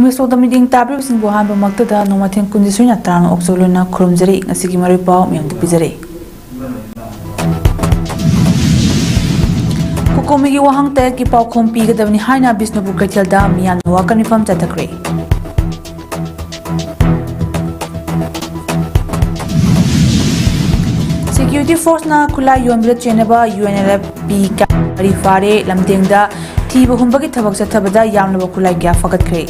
English the meeting tablet sing bohan bamakta nomatin kundisuna trang oxoluna krumjari ngasigi mari pau miyam pizare. Kukumigi wahang te ki pau khompi gadavni haina Bisnupur Kaithalda miyan wakan mifam chatakre. Security force na kulai yonbila chenaba UNLFP kari fare lamdengda thiba humbagi thabak chathabada yamnaba kulai kya fagatkre.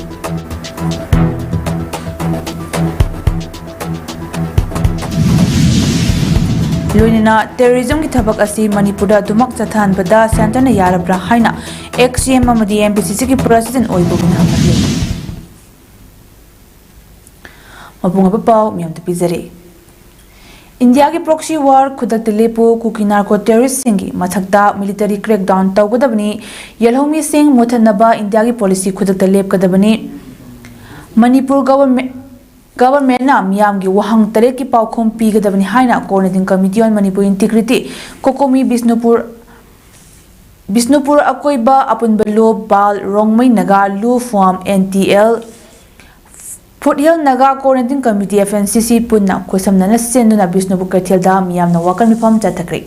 Loinina terrorism ki thabak asi Manipurda dumak chathanbada centerna yarabra haina XCM amadi MPCC ki president oibugina hamle. Mabunga pau miyamta pizare. India की proxy war खुदक दिलेपो Kuki narco terrorist सिंगी मथकता military crackdown तौगदबनी यलहोमी सिंह मुथनबा India की policy खुदक दिलेप कदबनी मणिपुर government ना मियाम की वहंग तरे की पाउखोम पीगदबनी हाइना coordinating committee on Manipur integrity कोकोमी Bishnupur अकोइबा अपुनबलो बाल रोंगमई नगा लू form NTL Foothill Naga Coordinating Committee FNCC Punna Kosamnana Senduna Bisnupur Kaithalda miyamna wakan mifam chatakre.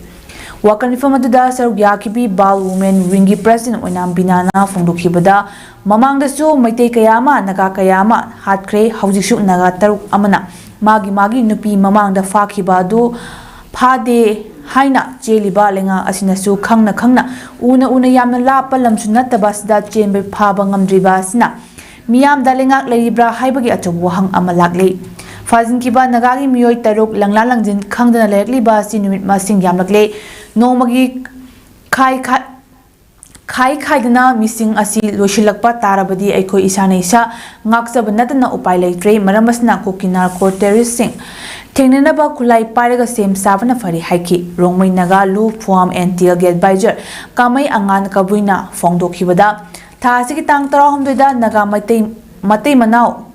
Wakan mifam aduda saruk yakibi Bal Women Wingi President oinam binana fongdokhibada mamangdasu maitei kayama naga kayama hatkre haujiksu naga taruk amana magi nupi mamangda fakhiba adu phade haina cheliba lenga asinasu khangna una yamna lapa lamsu nattaba sida chenbe phaba ngamdriba sina Miyam dalengak leribra haibagi achob wahang amalakle. Fazin kiba nagagi miyoy taruk langla langjin khangdana lekli ba si numit masing yamlakle. Nomagi khai dana mising asi loshilakpa tarabadi aiko isana isa ngaksab natana upay leitre maramasna kukinar ko terrorist sing. Tengnana ba kulay paraga sem sabana fari haiki. Rongmay naga lu fuam NTL advisor kamay angan kabuina fongdokibada. Thasi ki tang tara homdoida naga matei manau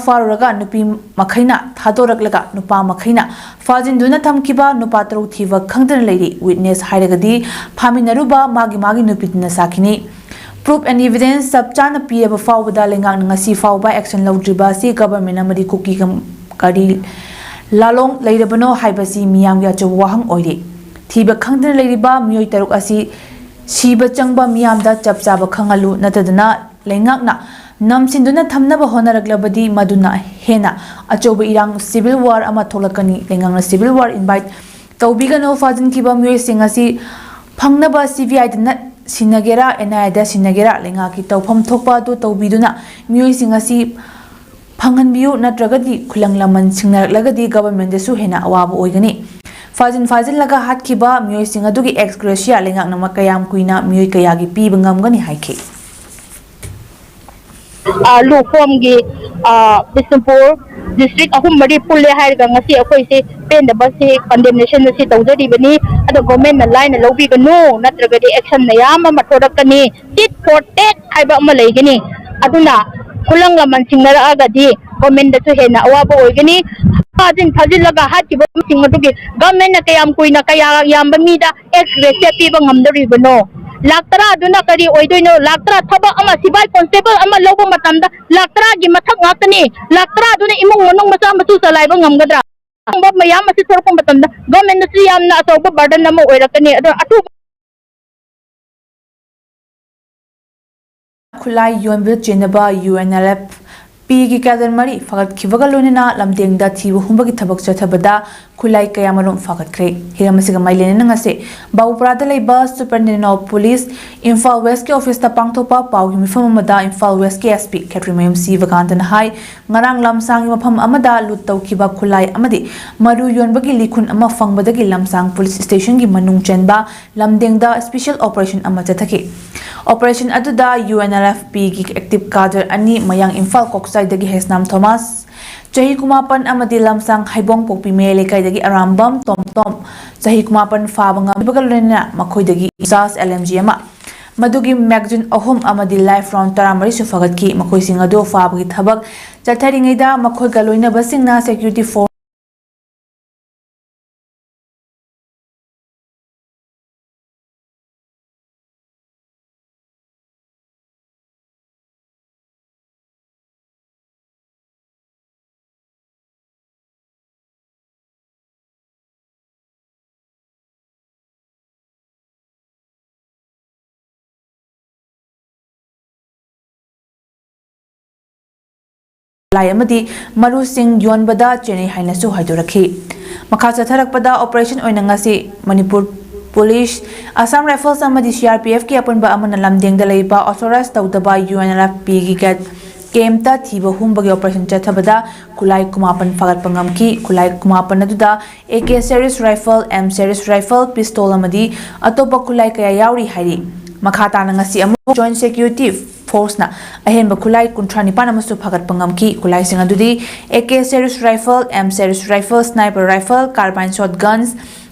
faruraga nupi makhaina thadораklaga nupa makhaina fajinduna thamkiba nupa taru thiva khangdana leiri witness hairagadi phaminaruba magi nupitna sakini proof and evidence sabchana piaba fawbada lengang ngasi fawba action lawdriba si government amadi kuki kari lalong leirabano haibasi miyam ya chawahang oire thiba khangdana leiriba miyoy taruk asi Shiba changba miyamda chapchaba khangalu natadana lengakna namsinduna thamnaba honaraglabadi maduna hena achoba irang civil war ama tholakani lengangna civil war invite tawbigano fajin kiba miyoy singasi phangnaba CBI dana sinagera NI da sinagera lengaki tawpham thokpa du tawbiduna miyoy singasi phanganbiu natragadi khulanglaman singnaglagadi government desu hena awaba oigani Fazin laga hat kiba miyoy singa dugi ex gracia lengak nama kayam kuina miyoy kayagi pi bangamgani haike. Lu form gi Bisnupur district ahum mari pulle hair ga ngasi akoi se pen da basi condemnation na si tawjari bani ado government na line na lobi ganu natraga di action na yama mathodakani tit for tat haiba ma leigani aduna kulang laman singnara agadi government da su hena awaba oigani fazin laga hati ba sing matugi government na kayam kuina kaya yamba mida ex recipe ba ngamdari bano laktara aduna kari oidoino laktara thaba ama sibai constable ama lobo matamda laktara gi mathak ngakani laktara aduna imong monong macha machu salai ba ngamgadra ba mayam masi sorko matamda government na siyam na asoba burden na mo oirakani ado atu Kulai yonbil chenaba UNLF Pigi kadar mari fakat kivaga lonina lamdengda thibu humbagi thabak chathabada kulai kayamarum fakat kre hiramasiga mailene ngase bauprada leiba superintendent of police Imphal West ke office ta pangthopa paugi mifam amada Imphal West ke SP Katrimayum C Vakantan hai ngarang lamsang mafam amada lut tawkiba kulai amadi maru yonbagi likhun ama fangbadagi lamsang police station gi manung chenba lamdengda special operation ama chathaki operation aduda UNLFP gi active cadre ani mayang Imphal Dagi Hesnam Thomas Chahi Kumapan amadi lamsang haibong pokpi mele kai dagi arambam tom Chahi Kumapan fabanga bagalena makhoi dagi SAS LMG ama madugi magazine ahum amadi life round taramari sufagat ki makhoi singado fabagi thabak chatharingaida makhoi galoina basingna security force ꯈꯨꯠꯂꯥꯏ ꯑꯃꯗꯤ ꯃꯔꯨꯁꯤꯡ ꯌꯣꯟꯕꯗ ꯆꯦꯟꯅꯩ ꯍꯥꯏꯅꯁꯨ ꯍꯥꯏꯗꯣꯔꯛꯈꯤ꯫ ꯃꯈꯥ ꯆꯠꯊꯔꯛꯄꯗ operation ꯑꯣꯏꯅ ꯉꯁꯤ Manipur police, Assam rifles ꯑꯃꯗꯤ CRPFꯀꯤ ꯑꯄꯨꯟꯕ ꯑꯃꯅ ꯂꯝꯗꯦꯡꯗ ꯂꯩꯕ ꯑꯣꯊꯣꯔꯥꯏꯖ ꯇꯧꯗꯕ UNLFPꯒꯤ ꯀꯦꯝꯞꯇ ꯊꯤꯕ ꯍꯨꯝꯕꯒꯤ ꯑꯣꯄꯔꯦꯁꯟ ꯆꯠꯊꯕꯗ ꯈꯨꯠꯂꯥꯏ 19 ꯐꯥꯒꯠꯄ ꯉꯝꯈꯤ꯫ ꯈꯨꯠꯂꯥꯏ 19 ꯑꯗꯨꯗ AK series rifle, M series rifle, pistol ꯑꯃꯗꯤ ꯑꯇꯣꯞꯄ ꯈꯨꯠꯂꯥꯏ ꯀꯌꯥ ꯌꯥꯎꯔꯤ ꯍꯥꯏꯔꯤ꯫ ꯃꯈꯥ ꯇꯥꯅ ꯉꯁꯤ ꯑꯃꯨꯛ ꯖꯣꯏꯟꯠ ꯁꯦꯀ꯭ꯌꯨꯔꯤꯇꯤ ꯐꯣꯔꯁꯅ ꯑꯍꯦꯟꯕ ꯈꯨꯠꯂꯥꯏ 39 ꯑꯃꯁꯨ ꯐꯥꯒꯠꯄꯉꯝꯈꯤ꯫ ꯈꯨꯠꯂꯥꯏꯁꯤꯡ ꯑꯗꯨꯗꯤ AK series rifle, M series rifle, sniper rifle, carbine shotguns,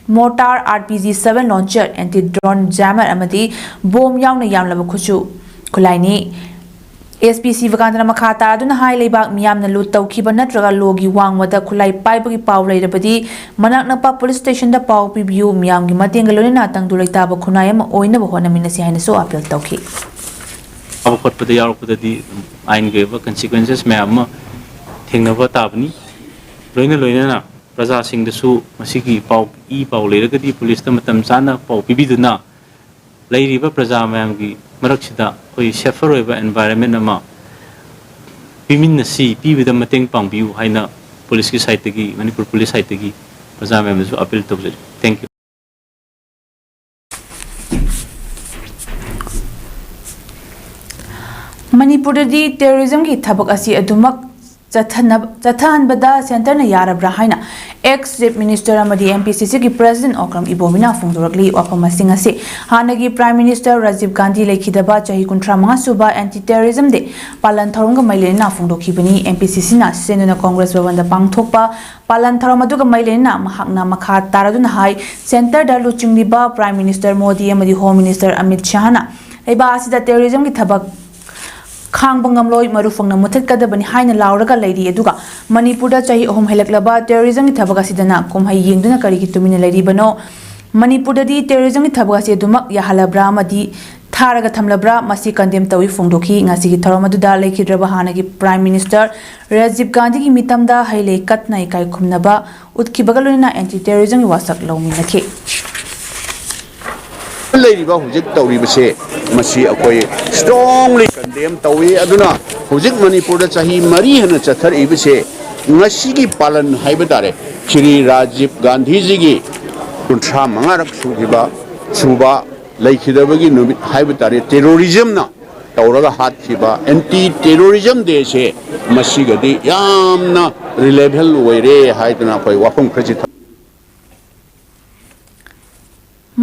mortar, RPG-7 launcher, anti-drone jammer amadi bom yauna yamlaba khuchu khulai SP Sivakantana makha taraduna hai leibak miyamna lut tawkhiba natraga logi wangwada khulai paibagi paw leirabadi manak napa police station da paw pibiu miyamgi matenga lonina tangdu leitaba khunai ama oinaba honaminasi haina so appeal tawkhi abakotpada yarokpada di ain geba consequences me amma thengnaba tabni loina na praja sing da su masigi paw leiragadi police da matam chana paw pibiduna leiriba praja mayamgi maraksida koi safer oiba environment ama piminna si pibida mateng pangbiu haina police ki side tagi Manipur police side tagi praja mayam su appeal tawjari. Thank you. Manipur di terrorism ki thabak asi adumak Chathanbada Center na yarabra haina ex Chief Minister amadi MPCC ki President Okram Ibomina Fungdurakli wafamasin ase hanagi Prime Minister Rajiv Gandhi lekhidaba chahi 35 suba anti-terrorism de palan tharong ga mailena fungdokhibani MPCC na senuna Congress bawanda pangthokpa palan tharom aduga mailena mahakna makha taraduna hai center da luchingliba Prime Minister Modi amadi Home Minister Amit Shah na leiba asida terrorism ki thabak Khangbangam loi marufangna muthit kadabani haina lauraga leiri aduga Manipurda chahi ahum helaklaba terrorism ki thabaga sidana kumhai yengduna kari ki tumina leiri bano Manipurda di terrorism ki thabaga se dumak yahalabra amadi tharaga thamlabra masi condemn tawi fongdokhi ngasi ki tharomaduda lekhidraba hanagi Prime Minister Rajiv Gandhi ki mitamda haile katna ikai khumnaba utkibaga loina anti terrorism wasak lawminakhi leiriba hujik tawribase masi akoi strongly condemn tawi aduna hujik Manipur da chahi mari hana chathar ibase ngasi gi palan haiba tare Shri Rajiv Gandhi ji gi kuntra mangarak suba laikhidabagi numit haiba tare terrorism na tawraga hat khiba anti terrorism de se masi gadi yamna reliable oire haiduna koi wafam khraji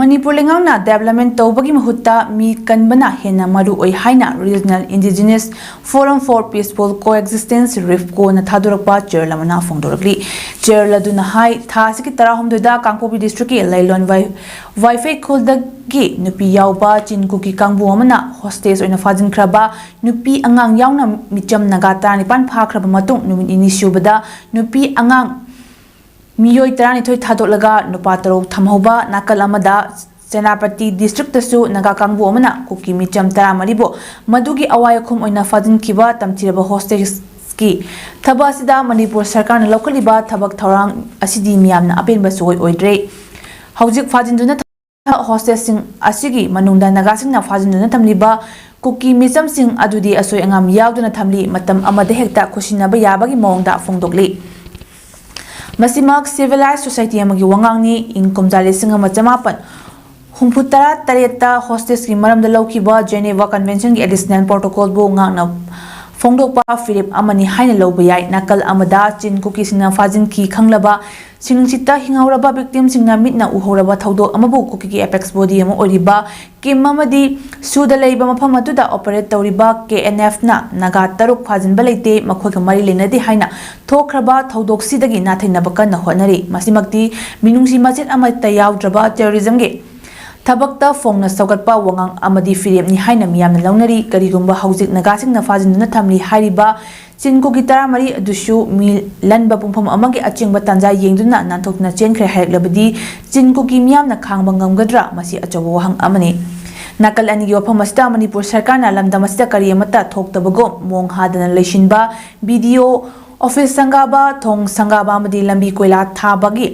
Manipur lengawna development tawbagi mahutta mi kanbana hena maru oi haina Regional Indigenous Forum for Peaceful Coexistence RIFCO na thadurakpa chairlamana fongdorakli chairladuna hai thasiki 16 da Kangpopi district ki Lailon Wifi kholdagi nupi yawba chinkuki kangbu amana hostess oina fajin khraba nupi angang yawna micham nagata nipan phakraba matung numin inisubada nupi angang Miyoi tarani thoi thadolaga nupa taro thamhoba nakal amada Senapati district tasu naga kangbu amana kuki micham tara maribo madugi awayakhum oina fajin kiba tamtiraba hostess ki thaba asida Manipur sarkar na lokaliba thabak thorang asidi miyamna apenba soi oidre hojik fajinduna hostess sing asigi manungda naga sing na fajinduna thamliba kuki micham sing adudi asoi angam yawduna thamli matam amade hekta khusinaba yabagi mongda fongdokli Masimak civilized society amagi wangangni income jale singa machamapan humputara tareta hostess ki maramda lawkiba Geneva Convention ki additional protocol bu ngangna fongdokpa Philip amani haina lawba yai nakal amada chin kuki singna fajin ki khanglaba singchita hingauraba victim singna mitna uhoraba thodok amabu kuki ki apex body ama oriba kim amadi suda leiba mafam atuda operate tawriba KNF na naga taruk fajin baleite makhoga mari lenadi haina thokraba thodok sidagi nathainaba kana honari masimakti minungsi machet amata yawdraba terrorism ge Tabakta fongna saugatpa wangang amadi firem ni haina miyamna lawnari karigumba haujik nagasing na fajinduna thamli hariba chinko gitara mari adusu mi lanba pumpham amagi achingba tanja yengduna nanthokna chenkhre haiklabadi chinko gi miyamna khangba ngamgadra masi achawa wahang amani nakal ani gi wafam asta Manipur sarkar na lamdam asta kari amata thoktabago mong hadana leishinba video office sangaba thong sangaba amadi lambi koila thabagi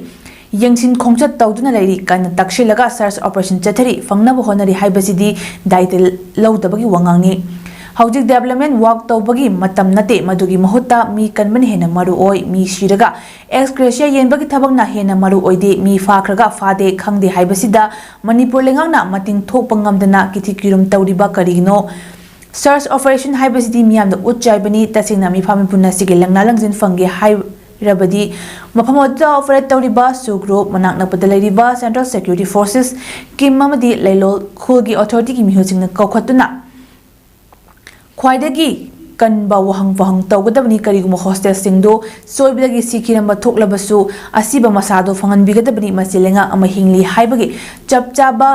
Yangsin khongchat tawduna leiri kana takshilaga search operation chathari fangnaba honari haibasidi daitel lawdabagi wangangni हौजिक development work तौबगी मतम नते मदुगी महुत्ता मी कनबन हेना मरु ओय मी शिरगा एक्सक्रेशिया येनबगी थबकना हेना मरु ओयदे मी फाखरगा फादे खंगदे हाइबसिदा Manipur लेंगांगना मतिंग थोकपा ngamdana किथि किरुम तौरिबा करिगिनो search operation हाइबसिदी मियामदा उच्चाइबनी तसिंगना मी फामी पुन्ना सिगे लंगना लंगजिन fungi high रबदी मफमोदा operate तौरिबा सुग्रो मनाक नपदा लेरिबा central security forces किम ममदी लेलोल खुगी authority की मिहुजिंगना कौखतुना ख्वाइदगी कनबा वहंग तौगदबनी करिगुम hostel सिंगदो सोइबदगी सिखिरम थोकलबसु असिबा मसादो फंगनबिगदबनी मसिलेंगा अमा हिंगली हाइबगी चपचाबा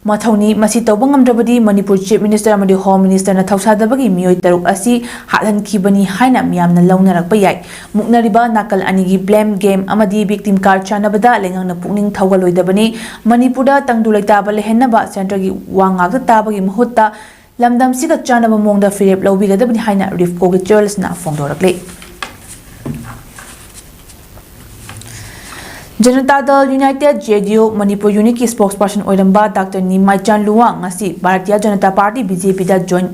मथौनी मसी तौबा ngamdrabadi मणिपुर चीफ मिनिस्टर अमदी होम मिनिस्टर ना थौसादबगी मियोय तरुक असि हादनखिबनी हाइना मियामना लौनरकपा याय मुकनरिबा नाकल अनिगी blame game अमदी victim card चानबदा लेंगांगना पुकनिंग थौगलोइदबनी मणिपुरदा तंगदु लैताबा लेहेनबा सेंटरगी वांगागदा ताबगी महुत्ता लमदम सिगा चानबा मोंगदा फिरेप लौबिगदबनी हाइना रिफकोगे चर्ल्सना फोंदोरकले Janata Dal United JDU Manipur unit की spokesperson ओइरंबा doctor निमाइचान Luwang ngasi Bharatiya Janata party BJP दा जॉइन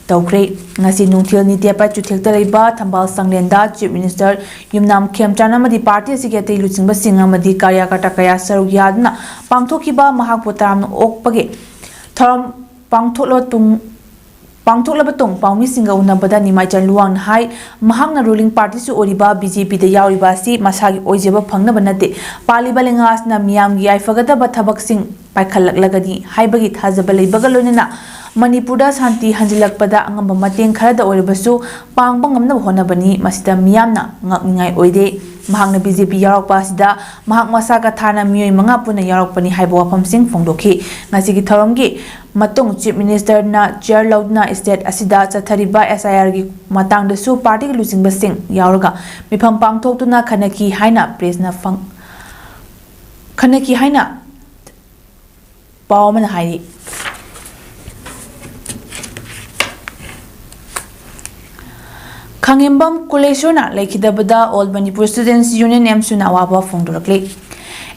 तौख्रे ngasi नुंथिल नितेपा चुथेक्ता लेबा थंबाल संगलेंदा चीफ मिनिस्टर युमनाम खेमचाना मदी पार्टी सिगेते लुचिंगबा सिंगा मदी कार्यकर्ता कया सरुक यादना पांगथोखिबा महाकपो ताराम ओकपगे थरम पांगथोलबा तोंग पाउमी सिंगा उनबदा निमाइचान लुवांग हाई महांगना रूलिंग पार्टी सु ओरिबा बीजेपी दा यावरिबा सि मसागी ओइजेबा फंगनबा नते पालिबा लेंगासना मियाम याइफगदबा थबक सिंग पाइखलगलगदी हाइबगी थाजबा लेबगा लोनना मणिपुरदा शांति हंजिलकपदा अंगम मतेंग खरदा ओरिबसु पांगबा ngamna होनबनी मसिदा मियामना ngakningai ओइदे महांगना बीजेपी यारकपासिदा महांग मसाका थाना मियोय मंगा पुना यारकपनी हाइबो वफम सिंग फोंदोखि ngasi gi थरमगी मतुंग चीफ मिनिस्टर ना चेयर लौदना स्टेट असिदा चथरिबा एसआईआर की मतंग दसु पार्टी की लुचिंग बसिंग यावरगा मिफम पांगथोक्तुना खनकी हाइना प्रेसना फंग खनकी हाइना पावमन हाइरी खंगेंबम कुलेश्वरना लेखिदबदा ऑल मणिपुर स्टूडेंट्स यूनियन एमसुना अवाबा फोंदोरकले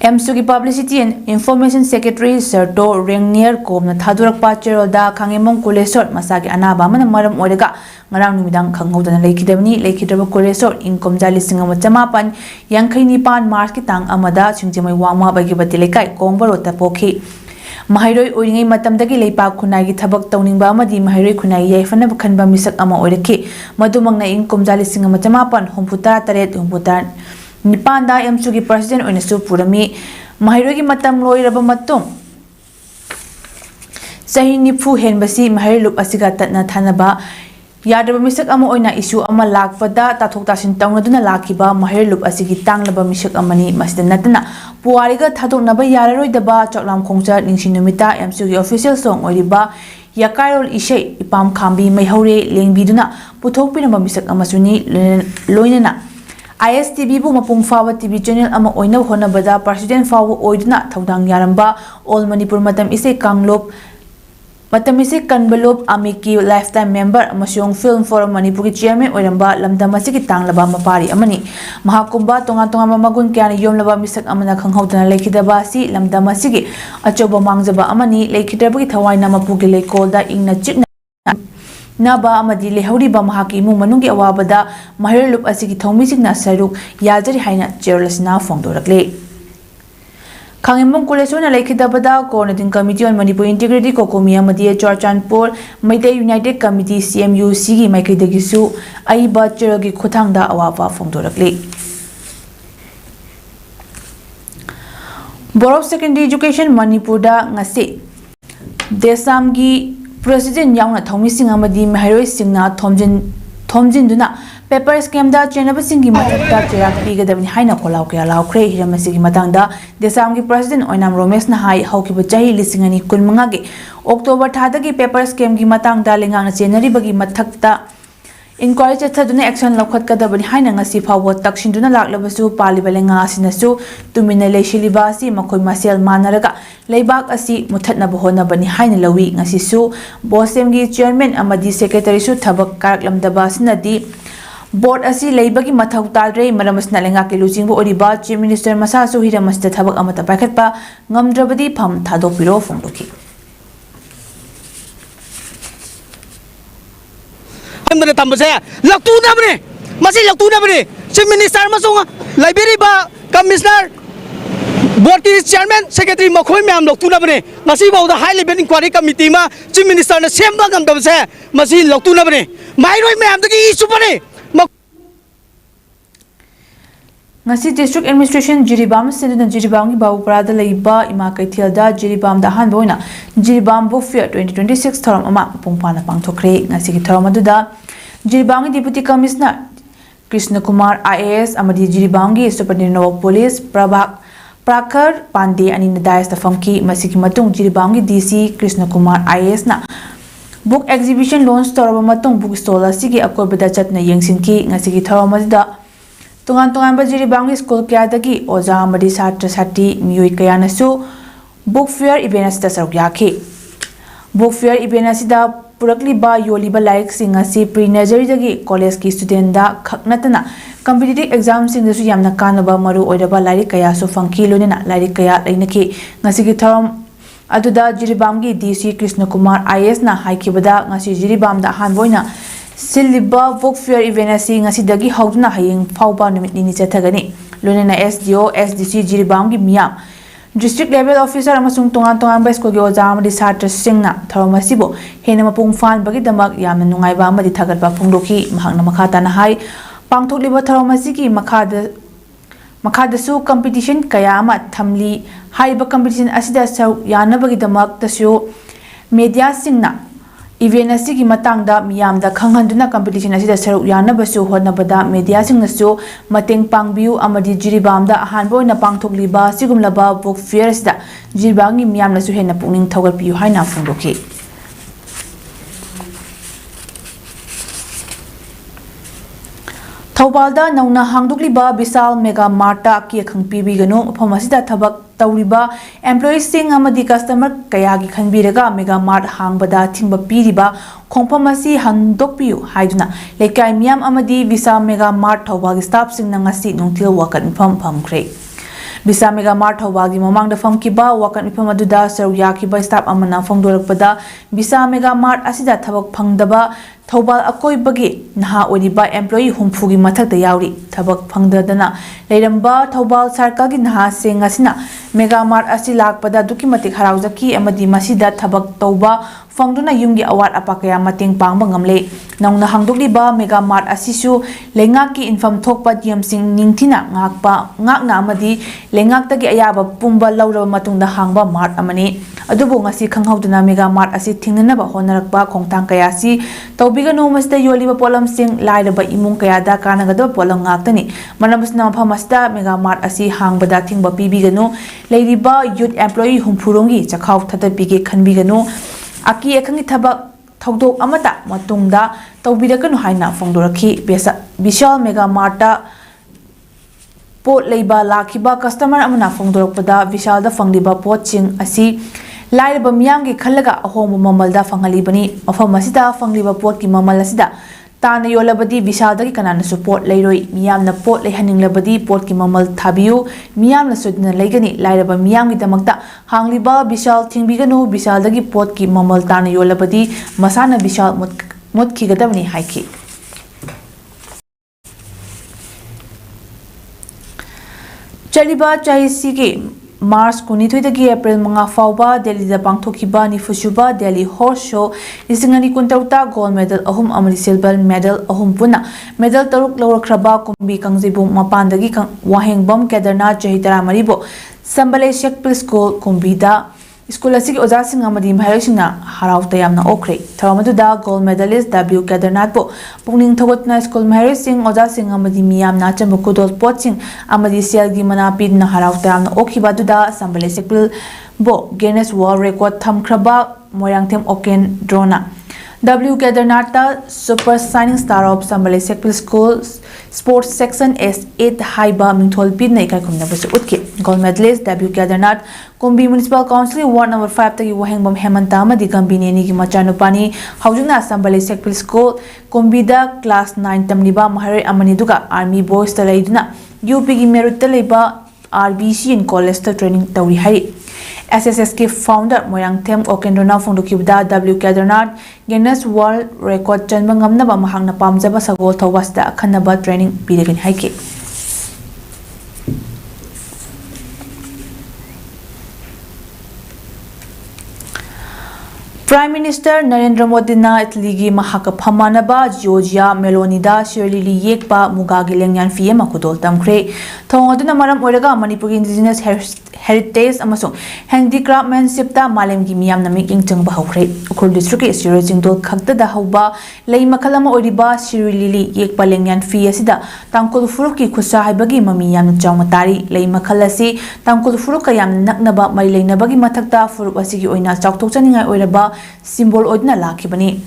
एमसु की पब्लिसिटी एंड इंफॉर्मेशन सेक्रेटरी सर्टो रेंगनियर कोमना थादुरकपा चेरोदा खंगेंबम कुलेश्वर मसागी अनाबा मन मरम ओरगा ngarang numidang khanghodana lekhidabni lekhidaba Kuleshwar income जालिसिंग चमापन यांखै निपान मार्च की तांग अमदा छिंगजिमै वामा बगी बतिलेkai कोंगबरोता पोखि महाइरोय ओइरिङै मतमदगी लेपाक खुनागी थबक तौनिंगबा अमदी महाइरोय खुनागी याइफनब खनबा मिसक अमा ओइरखि मदुमंगना इनकम जालिसिंग चमापन हुंपुता तरेत हुंपुता निपानदा एमसु की प्रेसिडेंट ओइनसु पुरमी महाइरोय की मतम लोइरबा मतुंग सही निफु हेनबसी महाइरोय लुप असिगा ततना थानबा यादब मिसक अमा ओइना इशू अमा लाकपदा ताथोक तासिन तौनदुना लाखिबा महाइरोय लुप असिगी तांगलबा मिसक अमनी मसिदा नतना पुवारिगा थादोकनबा याररोइदबा चौलाम खोंगचा निंगसिन नुमिता एमसु की ऑफिशियल सॉन्ग ओइरिबा याकाइरोल इशे इपाम खांबी मैहौरे लेंगबिदुना पुथोकपिनबा मिसक अमसुनी लोइनना ISTV बु मपुंग फावा टीवी चैनल अमा ओइना होनबदा प्रेसिडेंट फावा ओइदुना थौदांग यारंबा ऑल मणिपुर मतम इसे कांगलोप मतम इसे कनबलोप आमिकी लाइफ टाइम मेंबर अमसुंग फिल्म फोरम मणिपुर की चेयरमैन ओइरंबा लमदम असिगी तांगलबा मपारी अमनी महाकुंबा तोंगा तोंगा मगुन क्यान योमलबा मिसक अमना खंगहौदना लेखिदबा सि लमदम असिगी अचोबा मांगजबा अमनी लेखिदबगी थवाइना मपुगी लेकोलदा इंगना चिकना नाबा अमदी लेहौरिबा महाकी इमुंग मनुंगी अवाबदा महाइरोय लुप असिगी थौमिसिंगना सरुक याजरी हाइना चेयरलसना फोंदोरकले खंगेंबम कुलेश्वरना लेखिदबदा coordinating committee on Manipur integrity कोकोमी अमदी Churachandpur Meitei united committee CMUC की माइकैदगिसु अइबा चेयरगी खुथांगदा अवाबा फोंदोरकले बोर्ड ऑफ सेकेंडरी एजुकेशन मणिपुरदा ngasi देसामगी प्रेसिडेंट यावना थौमिसिंग अमदी महाइरोय सिंगना थोमजिनदुना पेपर स्कैम दा चेनबसिंगी मथक्ता चेराक पीगदबनि हाइना खोलाव कया लावख्रे हिरमसिगी मतंगदा देसामगी प्रेसिडेंट ओइनाम रोमेश ना हाई हौकिबा चाही लिसिंगनी कुनमंगा गे अक्टोबर थादगी पेपर स्कैम की मतंगदा लेंगांगना चेनरिबगी मथक्ता इंक्वायरी चथदुना एक्शन लौखतकदबनि हाइना ngasi फावो तक्सिनदुना लाक्लबसु पालिबा लेंगा सिनसु तुमिना लेशिलिबा असि मखोय मसेल मानरगा लेबाक असि मुथतनब होनबनि हाइना लवी ngasi सु बोसेमगी चेयरमैन अमदी सेक्रेटरी सु थबक कारकलमदबा सिनदी बोर्ड असि लेबगी मथौ ताद्रे मरमसना लेंगा के लुचिंगबो ओरिबा चीफ मिनिस्टर मसासु हिरमसता थबक अमता पाखतपा ngamdrabadi pham thadopiro phongdoki ꯃꯗ ꯊꯝꯕꯁꯦ ꯂꯛꯇꯨꯅꯕꯅꯤ ꯃꯁꯤ ꯂꯛꯇꯨꯅꯕꯅꯤ ꯆꯤꯐ ꯃꯤꯅꯤꯁꯇꯔ ꯑꯃꯁꯨꯡ ꯂꯩꯕꯤꯔꯤꯕ ꯀꯃꯤꯁꯅꯔ बोर्ड की चेयरमैन सेक्रेटरी मखोई मैम लौटूनबने मसीबाउदा हाई लेवल इंक्वायरी कमिटी में चीफ मिनिस्टर ने सेम गमदबसे मसी लौटूनबने माइरोई मैम दगी इशूपने ngasi district administration jiribam senduna jiribam gi bawprada leiba ima kaithialda jiribam da han boina jiribam book fair 2026 thoram ama pungpana pangthokre ngasi gi thoram aduda jiribam gi deputy commissioner krishna kumar IAS amadi jiribam gi superintendent of police Prakar Pandey ani nadais da famki masiki matung jiribam gi DC krishna kumar IAS na book exhibition launch toraba matung book stall asigi akobada chatna yengsinki ngasi gi thoram aduda tungan ba jiribam gi school kya dagi oja amadi satra sati miyoi kaya nasu book fair event asida saruk yakhe book fair event asida purakli ba yoli ba like sing asi pre nursery dagi college ki student da khaknatana competitive exam sing dasu yamna kanaba maru oidaba lari kaya so funky lonena lari kaya lainaki ngasi gi thoram aduda jiribam gi DC krishna kumar IAS na haikibada ngasi jiribam da han boina Siliba book fair event asi ngasi dagi hauduna hayeng fauba numit ni chathagani lonena SDO SDC jiribam gi miyam district level officer amasung tongan ba school gi oja amadi satra singna tharomasibo hena mapung fan bagi damak yamna nungai ba amadi thagat ba phungdoki mahakna makhata na hai pangthokliba tharomasi gi makhadasu competition kaya ama thamli haiba competition asida sau yana bagi damak tasu media singna event asigi matangda miyamda khanghanduna competition asida saruk yanabasu honabada media singnasu mateng pangbiu amadi jiribamda ahanboina pangthokliba sigumlaba book fair asida jiribangi miyamnasu hena pungning thogarpiu haina phungdoki Thaubalda nauna hangdukliba Bisal Mega Marta ki khangpibi gano phamasida thabak tawriba employees sing amadi customer kaya gi khanbiraga Mega Mart hangbada thingba piriba khongphamasi handokpiu haiduna lekai miyam amadi Bisal Mega Mart Thaubal staff sing nangasi nungtil wakan phamkhre Bisa Mega Mart Thaubal gi mamang da famkiba wakan iphamadda saru yakiba staff amana phongdorakpada Bisa Mega Mart asida thabak phangdaba Thaubal akoi bagi naha oriba employee humfugi mathakda yauri thabak phangdadana leiramba Thaubal circle gi naha sengasina Mega Mart asi lakpada duki matik haraujaki amadi masida thabak tauba phangduna yumgi awat apakaya mating pangba ngamle naungna hangdukliba Mega Mart asisu lengaki inform thokpa diamsing ningthina ngakna amadi lengak gi ayaba pumba lauraba matungda hangba mart amani adubu ngasi khanghauduna Mega Mart asi thingnaba honarakba khongtang kayasi tawbigano masda yoliba polam sing lairaba imung kayada kanagada polam ngaktani manabusna phamasta Mega Mart asi hangbada thingba pibigano leiriba youth employee humphurungi chakhaw thatapige khanbigano aki ekhangi thabak thaudok amata matungda tawbirakanu haina phongdorakhi Vishal Mega Mart pot leiba lakhiba customer amana phongdorakpada Vishal da fangliba pot ching asi lairaba miyamgi khallaga ahom mamalda fangalibani mafam asida fangliba pot ki mamal asida tana yolabadi Vishal dagi kanana support leiroi miyamna pot leihaninglabadi pot ki mamal thabiu miyamna sudna leigani lairaba miyamgi damakta hangliba Vishal thingbiganu Vishal dagi pot ki mamal tana yolabadi masana Vishal mutkigadabni haiki Chaliba Chaisi ke Mars Kunithuidagi April Manga Fauba Delhi da Pangthokiba Nifusuba Delhi Horse Show Isingani Kuntauta Gold Medal ahum amadi Silver Medal ahum puna Medal taruk lawrakraba kumbi kangzibu mapandagi wahengbam Kedarnath Chahitara Maribo Sambale Shakpil School kumbida School asigi ojasing amadi mahaisingna harauta yamna okre thawamaduda gold medalist W Kedarnath bo pungning thogotna school mahaising ojasing amadi miyamna chambukudol potsing amadi selgi manapid na harauta yamna okhibaduda Sambale Shakpil bo Guinness World Record thamkraba moyangthem oken drona W Kedarnath Super Shining Star of Sambale Shakpil School Sports Section S8 Haiba Mingthol Pid na ikai kumna basu utke gold medalist W Kedarnath Kumbi Municipal Council Ward number 5 tagi wahengbam Hemanta amadi Gambineni gi machanupani haujuna Sambale Shakpil School Kumbi da class 9 tamliba mahare amani duga Army Boys ta leiduna UP gi merit ta leiba RBC in college ta training tawri hari SSS की founder Moirangthem ओकेंड्रोना फोंदोखिबदा W Kedarnath Guinness world record चनबा ngamnaba mahakna pamjaba sagol thawasda akhanaba training pirigin haike Prime Minister Narendra Modi na itligi mahaka phamanaba Georgia Melonida Shirley Yekpa Mugagi Lengyan Fiema Kudol Tamkre Thongoduna maram oiraga Manipur Indigenous Heritage amasung Handicraftmanship ta malemgi miyam na making changba hokre Ukhur district ki Siro Jingdol khakta da hauba lei makhalama oiriba Shirley Yekpa Lengyan Fi asida tangkol furuk ki khusa haibagi mami yam chawma tari lei makhalasi tangkol furuk ka yam naknaba mari leinabagi mathakta furuk asigi oina chawthok chaningai oiraba symbol odna lakhibani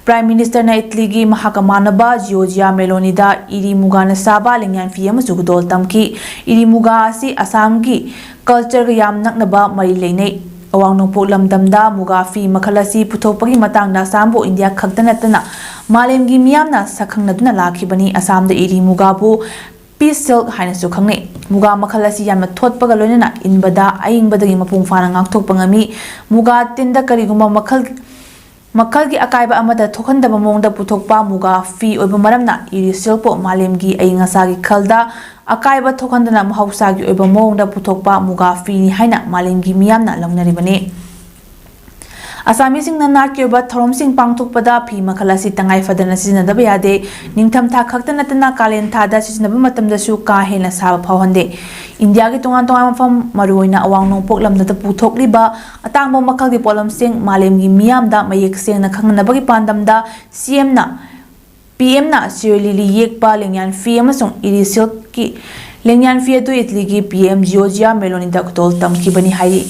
Prime Minister na itligi mahakamanaba Georgia Melonida iri mugana saba lengyan fi amasu gudol tamki iri muga asi Assam ki culture ga yam naknaba mari leinai awang nongpok lamdamda muga fi makhalasi puthopagi matangda Assam India khaktanatana malemgi miyamna sakhangnaduna lakhibani Assam da iri muga bu Peace Silk haina su khangne muga makhalasi yamna thotpaga loinana inbada aingbadagi mapung fana ngakthokpa ngami muga tinda kariguma makhal gi akaiba amada thokhandaba mongda puthokpa muga fi oiba maramna iri silpo malemgi ainga gi khalda akaiba thokhandana mahausa gi oiba mongda puthokpa muga fi ni haina malemgi miyamna longnaribane Asami sing na narkyoba thorom sing pangthokpada phi makhalasi tangai fadana sizinadaba yade ningtham tha khakta natana kalen thada sizinaba matamda su ka hena saba phawhande India gi tongan tongan mafam maruina awang nongpok lamda puthokliba atangbo makhal gi polam sing malemgi miyamda mayek seng na khangnabagi pandamda CM na PM na Shirley Yekpa Lengyan Fi amasung iri silk ki Lengyan Fi atu itligi PM Georgia Melonida kutol tamkibani hai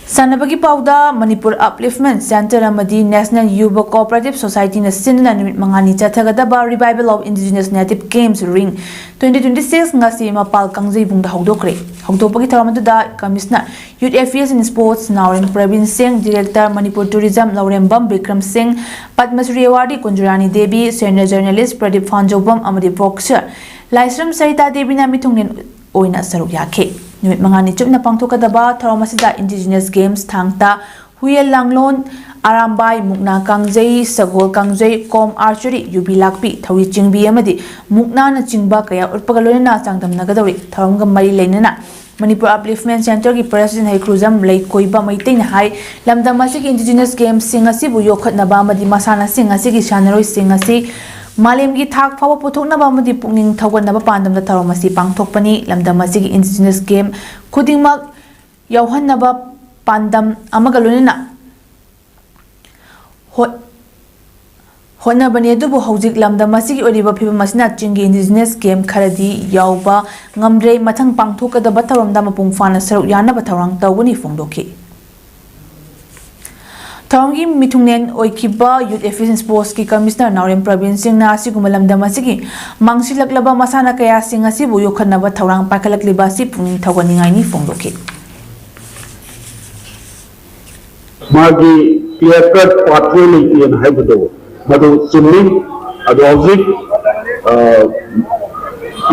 Sanabagi Pauda Manipur Upliftment Center amadi National Yuba Cooperative Society na sinna numit mangani chathagadaba Revival of Indigenous Native Games Ring 2026 ngasi mapal kangjei bungda hogdokre hogdopagi tharamatuda Commissioner Youth Affairs and Sports Naurem Pravin Singh Director Manipur Tourism Laurembam Bikram Singh Padma Shri Award Kunjurani Devi Senior Journalist Pradeep Fanjobam amadi boxer Laisram Sarita Devi na mitungnen oina saruk yakhe Numit mangani chupna pangthokadaba tharamasida Indigenous Games thangta Huyel Langlon Arambai Mukna Kangjei Sagol Kangjei Kom Archery Yubi Lakpi Thawi Chingbi amadi Mukna na chingba kaya utpagalona changdamnagadori tharamga mari leinana Manipur Upliftment Center ki President Haikruzam Lei Koiba Maitain hai lamdamasi ki Indigenous Games singasi bu yokhatnaba amadi masana singasi ki sanaroi singasi Malemgi thak phawa puthoknaba amadi pukning thawganaba pandamda tharomasi pangthokpani lamdamasi ki Indigenous Game khudingmak yauhannaba pandam amaga loinana hotnabani adubu hojik lamdamasi ki oriba phibam asina chingi Indigenous Game kharadi yauba ngamre mathang pangthokadaba tharomda mapung fana saruk yanaba tharang tawgani phongdokhi Tharangi mitungnen oikiba Youth Affairs and Sports ki Commissioner Naurem Pravin Singh na asiguma lamdamasi ki mangsilaklaba masana kaya sing asibu yokhanaba tharang pakhalakliba si pungning thawganingai ni phongdokhi Magi clear-cut pathway leitian haibado madu chimni adu object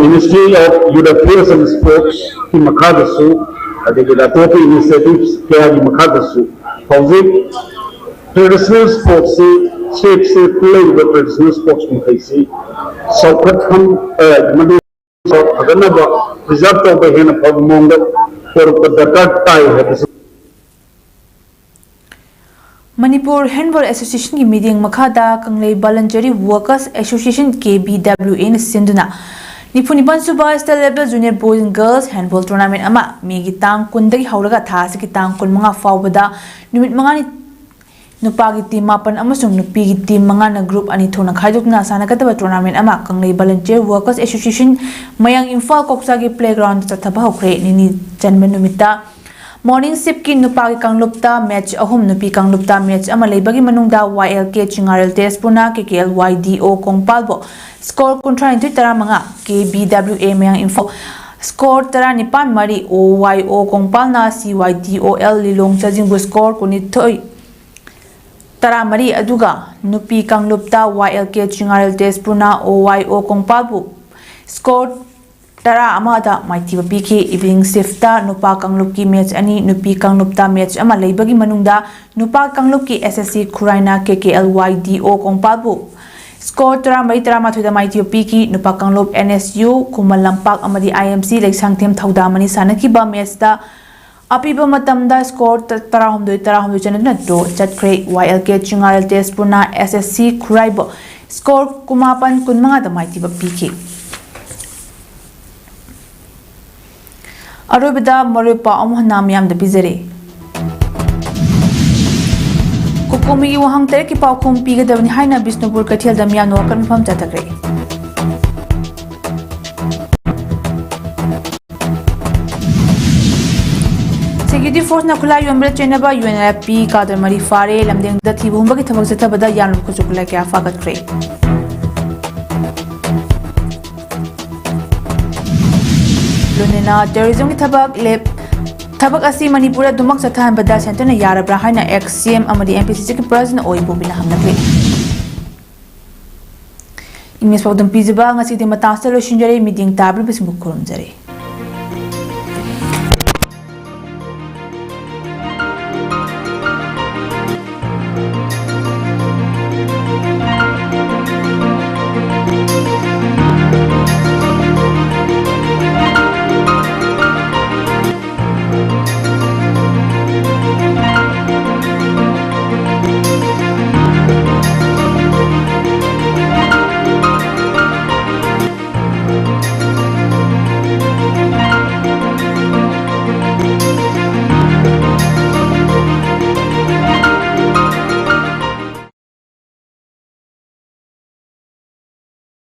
Ministry of Youth Affairs and Sports ki makhadasu adegi atopi initiatives kaya ki makhadasu object Traditional sports shape play with traditional sports mukhaisi saukatham madu aganaba preserve to be hena pagmonga for the tai has Manipur Handball Association ki meeting makhada Kanglei Voluntary Workers Association KBWA na sinduna Nipunipan suba state level junior boys and girls handball tournament ama megi tang kundagi hauraga thasi ki tang kun mga fawbada numit mga ni Nupagi team mapan amasung nupigi team mga na group ani thona khaiduk na sana kataba tournament ama Kanglei Volunteer Workers Association mayang Imphal Koksagi playground chathaba hokre nini janman numita morning sip ki nupagi kanglupta match ahum nupi kanglupta match ama leibagi manungda YLK Chingarel Tespuna KKL YDO Kongpalbo score kontra into taramanga KBWA mayang Imphal score tara nipan mari OYO Kongpal na CYDOL Lilong Chajingbu score kunithoi Tara Mari aduga nupi kanglupta YLK Chingarel Tespuna OYO Kongpalbu scored tara amada maitiba piki evening shift nupa kanglup ki match ani nupi kanglup ta match ama leibagi manungda nupa kanglup ki SSC Khuraina KKLYDO kongpabu score tara ma thoida maitiba piki nupa kanglup NSU Kumal Lampak amadi IMC leksang them thauda mani sanaki ba match da apiba matamda score tarahumdoi chanadna do chatkre YLK Chungal test purna SSC Khuraibo score kumapan kunmanga da maitiba piki Arubida Maripa Omhanam Yam the Bizere Kukumi Wahang Tereki Paukum Piga the Haina Bisnupur Katil the Miano confirm Tatagre Security Force Nakula Yumbre Chenaba UNFP Kader Mari Fare Lamding the Tibumba Tabada Yan Kusukula Fagat Cray Lunina terrorism ki thabak asi Manipura dumak sathan bada center na yarabra haina ex-CM amadi MPCC ki president oi bobina hamnakle Imes pawdam pijiba ngasi de matasta lo shinjare meeting tabri bismuk kurum jare